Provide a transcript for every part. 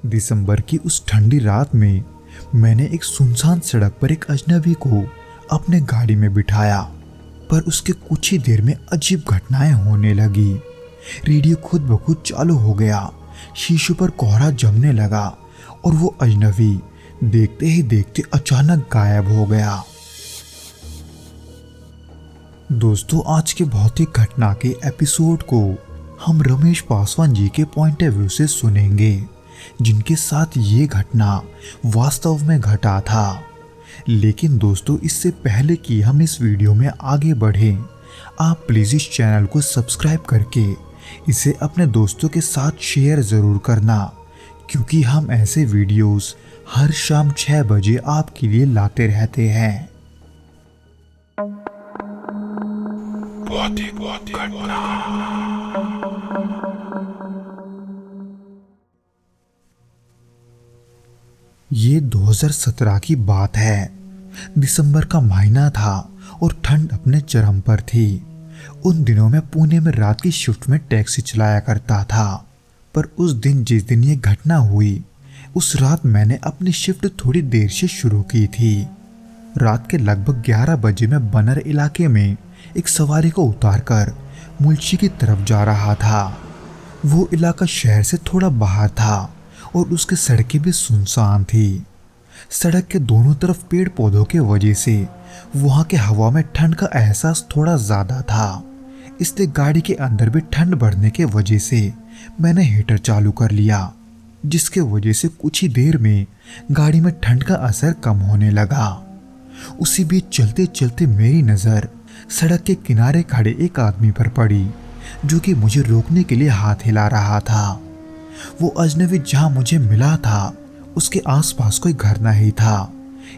दिसंबर की उस ठंडी रात में मैंने एक सुनसान सड़क पर एक अजनबी को अपने गाड़ी में बिठाया, पर उसके कुछ ही देर में अजीब घटनाएं होने लगी। रेडियो खुद ब खुद चालू हो गया, शीशों पर कोहरा जमने लगा और वो अजनबी देखते ही देखते अचानक गायब हो गया। दोस्तों, आज के भौतिक घटना के एपिसोड को हम रमेश पासवान जी के पॉइंट ऑफ व्यू से सुनेंगे, जिनके साथ ये घटना वास्तव में घटा था। लेकिन दोस्तों, इससे पहले कि हम इस वीडियो में आगे बढ़ें, आप प्लीज़ इस चैनल को सब्सक्राइब करके इसे अपने दोस्तों के साथ शेयर ज़रूर करना, क्योंकि हम ऐसे वीडियोस हर शाम 6 बजे आपके लिए लाते रहते हैं। ये 2017 की बात है। दिसंबर का महीना था और ठंड अपने चरम पर थी। उन दिनों में पुणे में रात की शिफ्ट में टैक्सी चलाया करता था, पर उस दिन जिस दिन ये घटना हुई, उस रात मैंने अपनी शिफ्ट थोड़ी देर से शुरू की थी। रात के लगभग 11 बजे मैं बनर इलाके में एक सवारी को उतारकर मुल्शी की तरफ जा रहा था। वो इलाका शहर से थोड़ा बाहर था और उसकी सड़कें भी सुनसान थी। सड़क के दोनों तरफ पेड़ पौधों के वजह से वहाँ के हवा में ठंड का एहसास थोड़ा ज़्यादा था, इसलिए गाड़ी के अंदर भी ठंड बढ़ने के वजह से मैंने हीटर चालू कर लिया, जिसके वजह से कुछ ही देर में गाड़ी में ठंड का असर कम होने लगा। उसी बीच चलते चलते मेरी नज़र सड़क के किनारे खड़े एक आदमी पर पड़ी, जो कि मुझे रोकने के लिए हाथ हिला रहा था। वो अजनबी जहाँ मुझे मिला था उसके आसपास कोई घर नहीं था,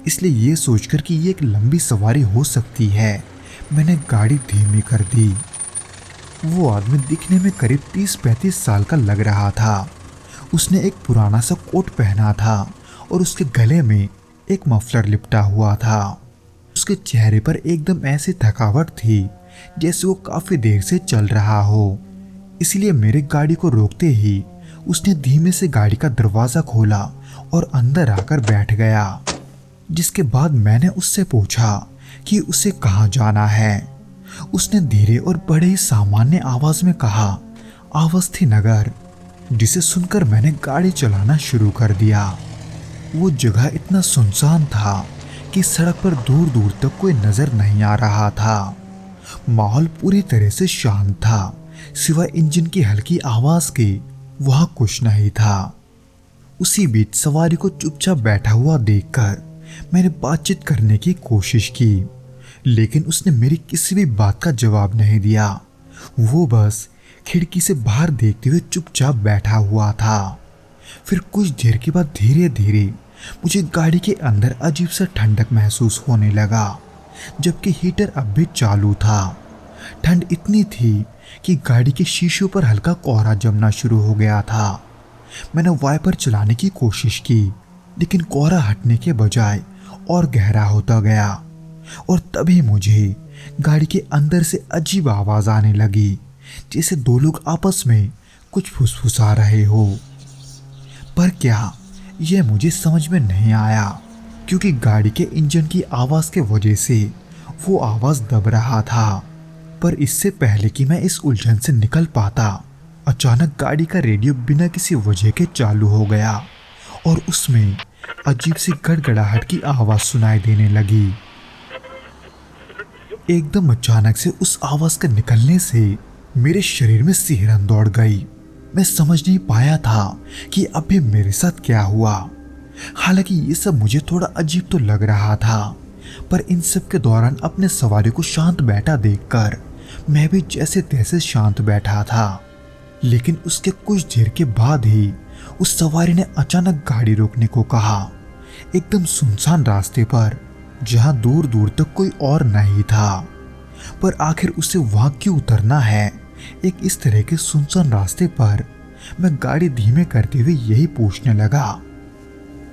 इसलिए ये सोचकर कि ये एक लंबी सवारी हो सकती है, मैंने गाड़ी धीमी कर दी। वो आदमी दिखने में करीब 30-35 साल का लग रहा था। उसने एक पुराना सा कोट पहना था और उसके गले में एक मफलर लिपटा हुआ था। उसके चेहरे पर एकदम ऐसी थकावट थी जैसे वो काफी देर से चल रहा हो। इसलिए मेरे गाड़ी को रोकते ही उसने धीमे से गाड़ी का दरवाजा खोला और अंदर आकर बैठ गया, जिसके बाद मैंने उससे पूछा कि उसे कहाँ जाना है। उसने धीरे और बड़े ही सामान्य आवाज में कहा, अवस्थी नगर, जिसे सुनकर मैंने गाड़ी चलाना शुरू कर दिया। वो जगह इतना सुनसान था कि सड़क पर दूर दूर तक कोई नजर नहीं आ रहा था। माहौल पूरी तरह से शांत था, सिवाय इंजन की हल्की आवाज के वहां कुछ नहीं था। उसी बीच सवारी को चुपचाप बैठा हुआ देखकर मैंने बातचीत करने की कोशिश की, लेकिन उसने मेरी किसी भी बात का जवाब नहीं दिया। वो बस खिड़की से बाहर देखते हुए चुपचाप बैठा हुआ था। फिर कुछ देर के बाद धीरे धीरे मुझे गाड़ी के अंदर अजीब सा ठंडक महसूस होने लगा, जबकि हीटर अब भी चालू था। ठंड इतनी थी कि गाड़ी के शीशों पर हल्का कोहरा जमना शुरू हो गया था। मैंने वाइपर चलाने की कोशिश की, लेकिन कोहरा हटने के बजाय और गहरा होता गया, और तभी मुझे गाड़ी के अंदर से अजीब आवाज आने लगी, जैसे दो लोग आपस में कुछ फुसफुसा रहे हो। पर क्या, यह मुझे समझ में नहीं आया, क्योंकि गाड़ी के इंजन की आवाज के वजह से वो आवाज दब रहा था। पर इससे पहले कि मैं इस उलझन से निकल पाता, अचानक गाड़ी का रेडियो बिना किसी वजह के चालू हो गया और उसमें अजीब सी गड़गड़ाहट की आवाज सुनाई देने लगी। एकदम अचानक से उस आवाज के निकलने से मेरे शरीर में सिहरन दौड़ गई। मैं समझ नहीं पाया था कि अभी मेरे साथ क्या हुआ। हालांकि ये सब मुझे थोड़ा अजीब तो लग रहा था, पर इन सब के दौरान अपने सवारी को शांत बैठा देखकर मैं भी जैसे तैसे शांत बैठा था। लेकिन उसके कुछ देर के बाद ही उस सवारी ने अचानक गाड़ी रोकने को कहा, एकदम सुनसान रास्ते पर, जहां दूर दूर तक कोई और नहीं था। पर आखिर उसे वहां क्यों उतरना है, एक इस तरह के सुनसान रास्ते पर? मैं गाड़ी धीमे करते हुए यही पूछने लगा,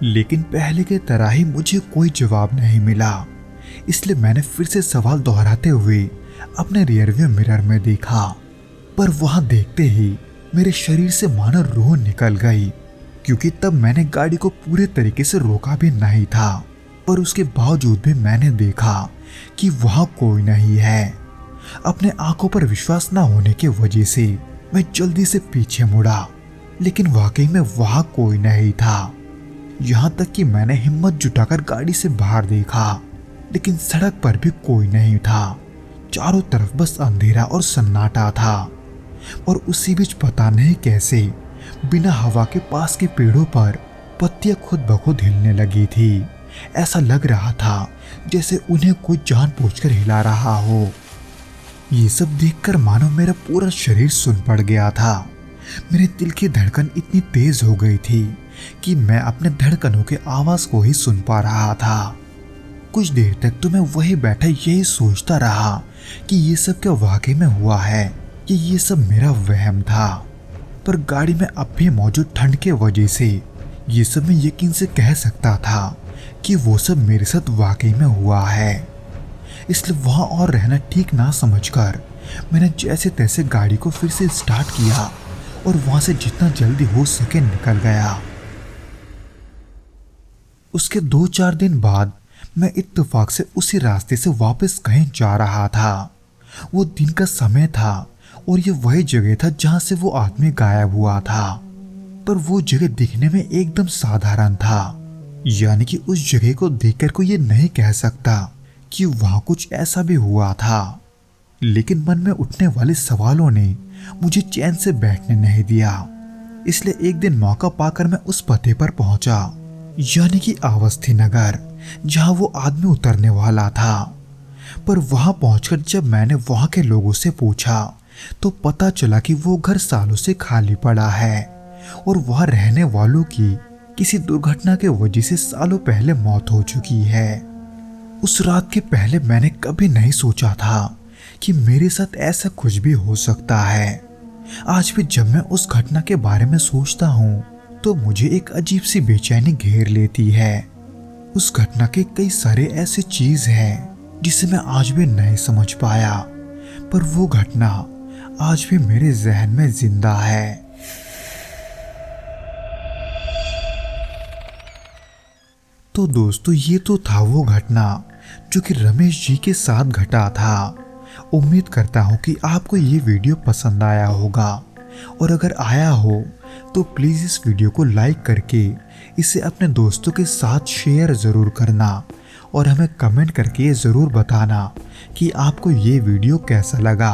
लेकिन पहले की तरह ही मुझे कोई जवाब नहीं मिला। इसलिए मैंने फिर से सवाल दोहराते हुए अपने रियरव्यू मिरर में देखा, पर वहां देखते ही मेरे शरीर से मानो रूह निकल गई। क्योंकि तब मैंने गाड़ी को पूरे तरीके से रोका भी नहीं था, पर उसके बावजूद भी मैंने देखा कि वहां कोई नहीं है। अपने आंखों पर विश्वास न होने की वजह से मैं जल्दी से पीछे मुड़ा, लेकिन वाकई में वहां कोई नहीं था। यहां तक कि मैंने हिम्मत जुटाकर गाड़ी से बाहर देखा, लेकिन सड़क पर भी कोई नहीं था। चारों तरफ बस अंधेरा और सन्नाटा था। और उसी बीच पता नहीं कैसे बिना हवा के पास के पेड़ों पर पत्तियां खुद ब खुद हिलने लगी थी। ऐसा लग रहा था जैसे उन्हें कोई जानबूझकर हिला रहा हो। ये सब देखकर मानो मेरा पूरा शरीर सुन पड़ गया था। मेरे दिल की धड़कन इतनी तेज हो गई थी कि मैं अपने धड़कनों के आवाज को ही सुन पा रहा था। कुछ देर तक तो मैं वही बैठा यही सोचता रहा कि ये सब क्या वाकई में हुआ है या ये सब मेरा वहम था। पर गाड़ी में अब भी मौजूद ठंड के वजह से ये सब मैं यकीन से कह सकता था कि वो सब मेरे साथ वाकई में हुआ है। इसलिए वहां और रहना ठीक ना समझकर मैंने जैसे तैसे गाड़ी को फिर से स्टार्ट किया और वहां से जितना जल्दी हो सके निकल गया। उसके 2-4 दिन बाद मैं इत्तेफाक से उसी रास्ते से वापस कहीं जा रहा था। वो दिन का समय था और ये वही जगह था जहां से वो आदमी गायब हुआ था। पर वो जगह दिखने में एकदम साधारण था, यानी कि उस जगह को देखकर कोई ये नहीं कह सकता कि वहां कुछ ऐसा भी हुआ था। लेकिन मन में उठने वाले सवालों ने मुझे चैन से बैठने नहीं दिया। इसलिए एक दिन मौका पाकर मैं उस पते पर पहुंचा, यानी कि अवस्थी नगर, जहां वो आदमी उतरने वाला था। पर वहां पहुंचकर जब मैंने वहां के लोगों से पूछा तो पता चला कि वो घर सालों से खाली पड़ा है और वहां रहने वालों की किसी दुर्घटना के वजह से सालों पहले मौत हो चुकी है। उस रात के पहले मैंने कभी नहीं सोचा था कि मेरे साथ ऐसा कुछ भी हो सकता है। आज भी जब मैं उस घटना के बारे में सोचता हूँ तो मुझे एक अजीब सी बेचैनी घेर लेती है। उस घटना के कई सारे ऐसे चीज हैं जिसे मैं आज भी नहीं समझ पाया, पर वो घटना आज भी मेरे जहन में जिंदा है। तो दोस्तों, ये तो था वो घटना जो कि रमेश जी के साथ घटा था। उम्मीद करता हूँ कि आपको ये वीडियो पसंद आया होगा, और अगर आया हो तो प्लीज़ इस वीडियो को लाइक करके इसे अपने दोस्तों के साथ शेयर ज़रूर करना और हमें कमेंट करके ये ज़रूर बताना कि आपको ये वीडियो कैसा लगा।